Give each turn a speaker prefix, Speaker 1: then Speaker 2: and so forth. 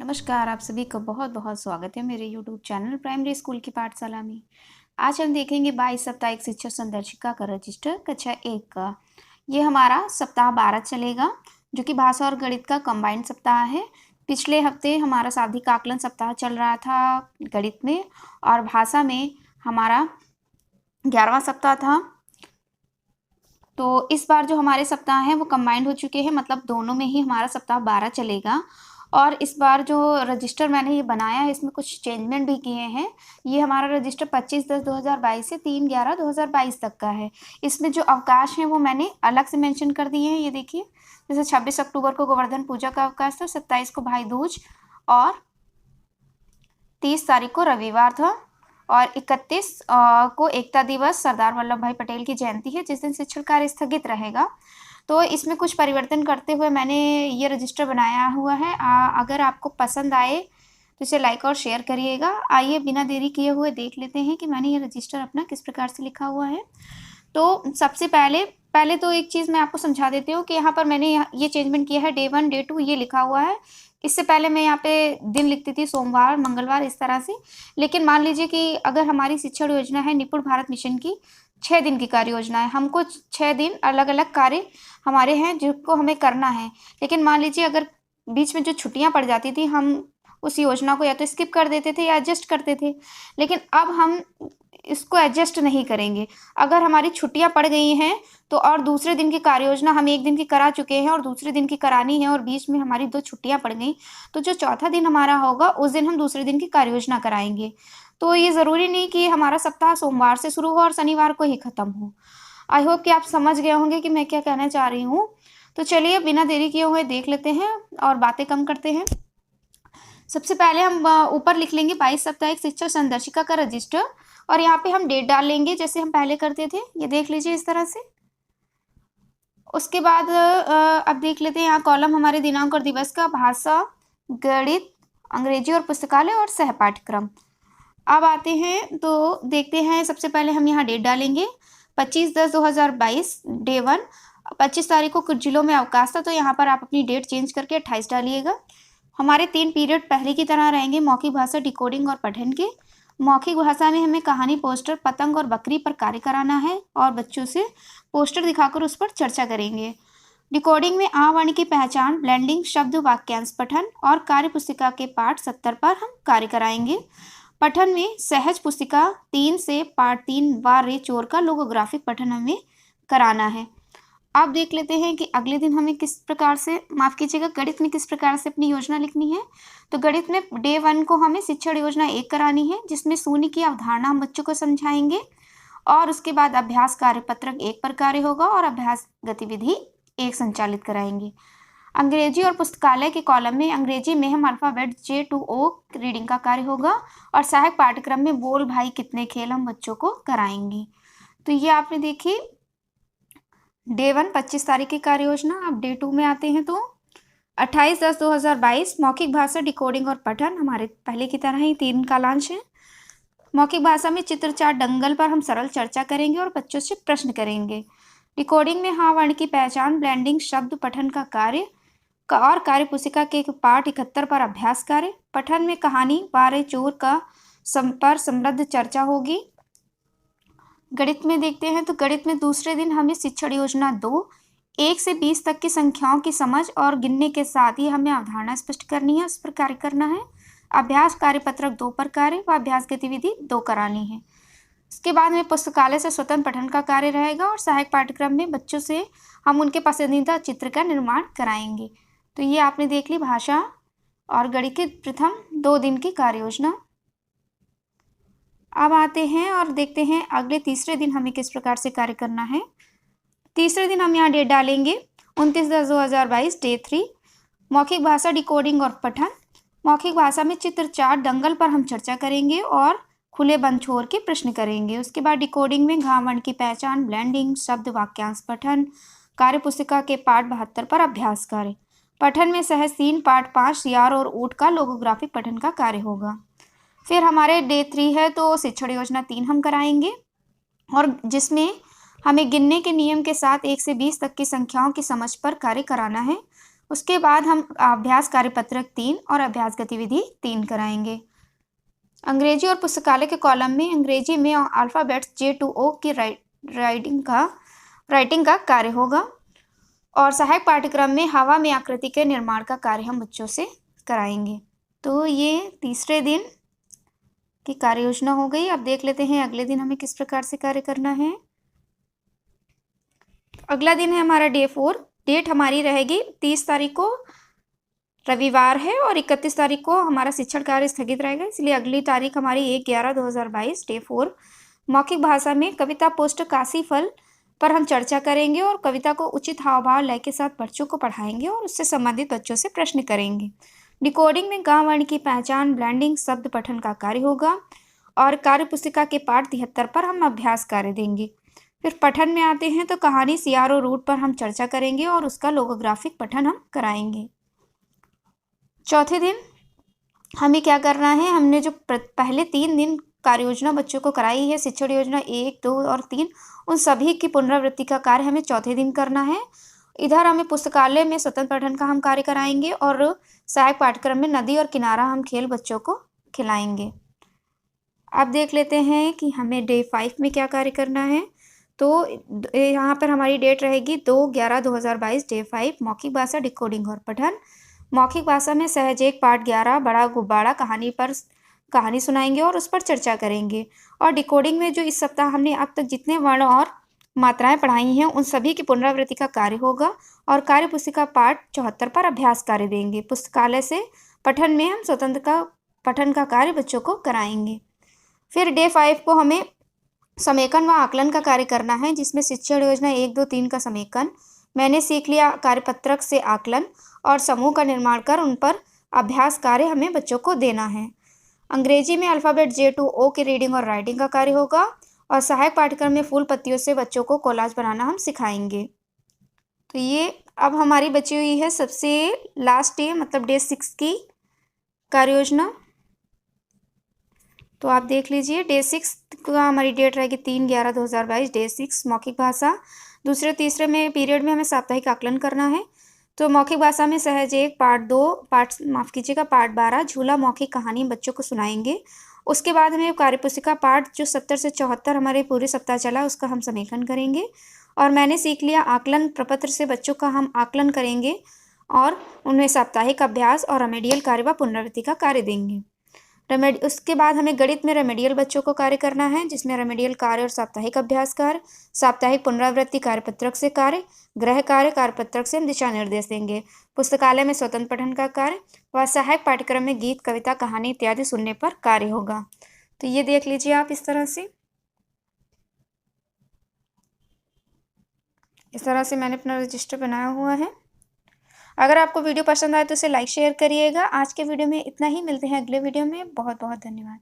Speaker 1: नमस्कार, आप सभी का बहुत-बहुत स्वागत है मेरे यूट्यूब चैनल प्राइमरी स्कूल की पाठशाला में। आज हम देखेंगे 22 साप्ताहिक शिक्षा संदर्शिका का रजिस्टर कक्षा 1 का। ये हमारा सप्ताह 12 चलेगा, जो कि भाषा और गणित का कंबाइंड सप्ताह है। पिछले हफ्ते हमारा शाब्दिक आकलन सप्ताह चल रहा था गणित में और भाषा में हमारा 11वां सप्ताह था। तो इस बार जो हमारे सप्ताह हैं वो कंबाइंड हो चुके हैं, मतलब दोनों में ही हमारा सप्ताह 12 चलेगा। और इस बार जो रजिस्टर मैंने ये बनाया है इसमें कुछ चेंजमेंट भी किए हैं। ये हमारा रजिस्टर 25/10/2022 से 3/11/2022 तक का है। इसमें जो अवकाश हैं वो मैंने अलग से मेंशन कर दिए हैं, ये देखिए। जैसे 26 अक्टूबर को गोवर्धन पूजा का अवकाश था, 27 को भाई दूज और 30 तारीख को रविवार था और 31 को एकता दिवस सरदार वल्लभ भाई पटेल की जयंती है, जिस दिन शिक्षण कार्य स्थगित रहेगा। तो इसमें कुछ परिवर्तन करते हुए मैंने ये रजिस्टर बनाया हुआ है। अगर आपको पसंद आए तो इसे लाइक और शेयर करिएगा। आइए बिना देरी किए हुए देख लेते हैं कि मैंने ये रजिस्टर अपना किस प्रकार से लिखा हुआ है। तो सबसे पहले तो एक चीज़ मैं आपको समझा देती हूँ कि यहाँ पर मैंने ये चेंजमेंट किया है, डे 1 डे 2 ये लिखा हुआ है। इससे पहले मैं यहाँ पे दिन लिखती थी सोमवार, मंगलवार इस तरह से। लेकिन मान लीजिए कि अगर हमारी शिक्षण योजना है निपुण भारत मिशन की 6 दिन की कार्य योजना है, हमको 6 दिन अलग-अलग कार्य हमारे हैं जिनको हमें करना है। लेकिन मान लीजिए अगर बीच में जो छुट्टियाँ पड़ जाती थी, हम उस योजना को या तो स्किप कर देते थे या एडजस्ट करते थे। लेकिन अब हम इसको एडजस्ट नहीं करेंगे। अगर हमारी छुट्टियाँ पड़ गई हैं तो और दूसरे दिन की कार्य योजना हम 1 दिन की करा चुके हैं और दूसरे दिन की करानी है और बीच में हमारी 2 छुट्टियाँ पड़ गई, तो जो चौथा दिन हमारा होगा उस दिन हम दूसरे दिन की कार्य योजना कराएँगे। तो ये ज़रूरी नहीं कि हमारा सप्ताह सोमवार से शुरू हो और शनिवार को ही खत्म हो। आई होप कि आप समझ गए होंगे कि मैं क्या कहना चाह रही हूँ। तो चलिए बिना देरी किए हुए देख लेते हैं और बातें कम करते हैं। सबसे पहले हम ऊपर लिख लेंगे 22 साप्ताहिक शिक्षा संदर्शिका का रजिस्टर और यहाँ पे हम डेट डाल लेंगे जैसे हम पहले करते थे। ये देख लीजिए इस तरह से। उसके बाद अब देख लेते हैं यहाँ कॉलम हमारे दिनांक और दिवस का, भाषा, गणित, अंग्रेजी और पुस्तकालय और सह पाठ्यक्रम। अब आते हैं तो देखते हैं, सबसे पहले हम यहाँ डेट डालेंगे 25/10/2022 डे 1। 25 तारीख को कुछ जिलों में अवकाश था तो यहाँ पर आप अपनी डेट चेंज करके 28 डालिएगा। हमारे 3 पीरियड पहले की तरह रहेंगे, मौखिक भाषा, डिकोडिंग और पठन के। मौखिक भाषा में हमें कहानी, पोस्टर, पतंग और बकरी पर कार्य कराना है और बच्चों से पोस्टर दिखाकर उस पर चर्चा करेंगे। डिकोडिंग में आ वर्ण की पहचान, ब्लेंडिंग, शब्द वाक्यांश पठन और कार्य पुस्तिका के पाठ 70 पर हम कार्य कराएंगे। पठन में सहज पुस्तिका 3 से पाठ 3 व रे चोर का लोगोग्राफिक पठन हमें कराना है। अब देख लेते हैं कि अगले दिन हमें किस प्रकार से, माफ़ कीजिएगा, गणित में किस प्रकार से अपनी योजना लिखनी है। तो गणित में डे 1 को हमें शिक्षण योजना 1 करानी है, जिसमें शून्य की अवधारणा हम बच्चों को समझाएंगे और उसके बाद अभ्यास कार्यपत्रक 1 पर कार्य होगा और अभ्यास गतिविधि 1 संचालित कराएंगे। अंग्रेजी और पुस्तकालय के कॉलम में अंग्रेजी में हम alphabet J to O reading का कार्य होगा और सहायक पाठ्यक्रम में बोल भाई कितने खेल हम बच्चों को कराएंगे। तो ये आपने देखी डे 1 25 तारीख की कार्य योजना। अब डे 2 में आते हैं तो 28/10/2022 मौखिक भाषा, डिकोडिंग और पठन हमारे पहले की तरह ही 3 कालांश है। मौखिक भाषा में चित्र चार्ट दंगल पर हम सरल चर्चा करेंगे और बच्चों से प्रश्न करेंगे। डिकोडिंग में हाँ वर्ण की पहचान, ब्लेंडिंग, शब्द पठन का कार्य और कार्य पुस्तिका के पाठ 71 पर अभ्यास कार्य। पठन में कहानी वारे चोर का पर समृद्ध चर्चा होगी। गणित में देखते हैं तो गणित में दूसरे दिन हमें शिक्षण योजना 2 1 से 20 तक की संख्याओं की समझ और गिनने के साथ ही हमें अवधारणा स्पष्ट करनी है, उस पर कार्य करना है। अभ्यास कार्यपत्रक 2 पर कार्य व अभ्यास गतिविधि 2 करानी है। उसके बाद में पुस्तकालय से स्वतंत्र पठन का कार्य रहेगा और सहायक पाठ्यक्रम में बच्चों से हम उनके पसंदीदा चित्र का निर्माण कराएंगे। तो ये आपने देख ली भाषा और गणित की प्रथम 2 दिन की कार्य योजना। अब आते हैं और देखते हैं अगले तीसरे दिन हमें किस प्रकार से कार्य करना है। तीसरे दिन हम यहाँ डेट डालेंगे 29/10/2022 डे 3 मौखिक भाषा, डिकोडिंग और पठन। मौखिक भाषा में चित्र चार्ट दंगल पर हम चर्चा करेंगे और खुले बंद छोर के प्रश्न करेंगे। उसके बाद डिकोडिंग में घ वर्ण की पहचान, ब्लेंडिंग, शब्द वाक्यांश पठन, कार्य पुस्तिका के पाठ 72 पर अभ्यास कार्य। पठन में सहज 3 पाठ 5 यार और ऊँट का लोगोग्राफिक पठन का कार्य होगा। फिर हमारे डे 3 है तो शिक्षण योजना 3 हम कराएंगे और जिसमें हमें गिनने के नियम के साथ 1 से 20 तक की संख्याओं की समझ पर कार्य कराना है उसके बाद हम अभ्यास कार्यपत्रक 3 और अभ्यास गतिविधि 3 कराएंगे। अंग्रेजी और पुस्तकालय के कॉलम में अंग्रेजी में अल्फ़ाबेट्स J to O की राइटिंग का कार्य होगा और सहायक पाठ्यक्रम में हवा में आकृति के निर्माण का कार्य हम बच्चों से कराएंगे। तो ये तीसरे दिन की कार्य योजना हो गई। अब देख लेते हैं अगले दिन हमें किस प्रकार से कार्य करना है। अगला दिन है हमारा डे 4। डेट हमारी रहेगी 30 तारीख को, रविवार है, और 31 तारीख को हमारा शिक्षण कार्य स्थगित रहेगा, इसलिए अगली तारीख हमारी 1/11/2022 डे 4। मौखिक भाषा में कविता पोस्ट काशी फल पर हम चर्चा करेंगे और कविता को उचित हाव भाव लय के साथ बच्चों को पढ़ाएंगे और उससे संबंधित बच्चों से प्रश्न करेंगे। डिकोडिंग में ग वर्ण की पहचान, ब्लेंडिंग, शब्द पठन का कार्य होगा और कार्य पुस्तिका के पाठ 73 पर हम अभ्यास कार्य देंगे। फिर पठन में आते हैं तो कहानी सियारो रूट पर हम चर्चा करेंगे और उसका लोगोग्राफिक पठन हम कराएंगे। चौथे दिन हमें क्या करना है, हमने जो पहले 3 दिन कार्य योजना बच्चों को कराई है, शिक्षण योजना 1, 2 और 3, उन सभी की पुनरावृत्ति का कार्य हमें चौथे दिन करना है। इधर हमें पुस्तकालय में स्वतंत्र पठन का हम कार्य कराएंगे और सहायक पाठ्यक्रम में नदी और किनारा हम खेल बच्चों को खिलाएंगे। अब देख लेते हैं कि हमें डे 5 में क्या कार्य करना है। तो यहाँ पर हमारी डेट रहेगी 2/11/2022 डे 5, मौखिक भाषा, डिकोडिंग और पठन। मौखिक भाषा में सहज 1 पाठ 11 बड़ा गुब्बारा कहानी पर कहानी सुनाएंगे और उस पर चर्चा करेंगे। और डिकोडिंग में जो इस सप्ताह हमने अब तक जितने वर्ण और मात्राएं पढ़ाई हैं उन सभी की पुनरावृत्ति का कार्य होगा और कार्य पुस्तिका पाठ 74 पर अभ्यास कार्य देंगे। पुस्तकालय से पठन में हम स्वतंत्र का पठन का कार्य बच्चों को कराएंगे। फिर डे 5 को हमें समेकन व आकलन का कार्य करना है, जिसमें शिक्षण योजना 1, 2, 3 का समेकन, मैंने सीख लिया कार्यपत्रक से आकलन और समूह का निर्माण कर उन पर अभ्यास कार्य हमें बच्चों को देना है। अंग्रेजी में अल्फ़ाबेट J to O की रीडिंग और राइटिंग का कार्य होगा और सहायक पाठ्यक्रम में फूल पत्तियों से बच्चों को कोलाज बनाना हम सिखाएंगे। तो ये अब हमारी बची हुई है सबसे लास्ट डे, मतलब डे 6 की कार्य योजना। तो आप देख लीजिए डे 6 का हमारी डेट रहेगी 3/11/2022 डे 6, मौखिक भाषा। दूसरे तीसरे में पीरियड में हमें साप्ताहिक आकलन करना है। तो मौखिक भाषा में सहज 1 पाठ 2 पाठ पाठ 12 झूला मौखिक कहानी बच्चों को सुनाएंगे। उसके बाद हमें कार्यपुस्तिका पाठ जो 70 से 74 हमारे पूरे सप्ताह चला उसका हम समेकन करेंगे। और मैंने सीख लिया आकलन प्रपत्र से बच्चों का हम आकलन करेंगे और उनमें साप्ताहिक अभ्यास और रेमेडियल कार्य व पुनरावृत्ति का कार्य देंगे। उसके बाद हमें गणित में रेमेडियल बच्चों को कार्य करना है, जिसमें रेमेडियल कार्य और साप्ताहिक अभ्यास कार्य, साप्ताहिक पुनरावृत्ति कार्यपत्रक से कार्य, गृह कार्य कार्यपत्रक से हम दिशा निर्देश देंगे। पुस्तकालय में स्वतंत्र पठन का कार्य व सहायक पाठ्यक्रम में गीत, कविता, कहानी इत्यादि सुनने पर कार्य होगा। तो ये देख लीजिए आप इस तरह से मैंने अपना रजिस्टर बनाया हुआ है। अगर आपको वीडियो पसंद आए तो इसे लाइक शेयर करिएगा। आज के वीडियो में इतना ही, मिलते हैं अगले वीडियो में। बहुत बहुत धन्यवाद।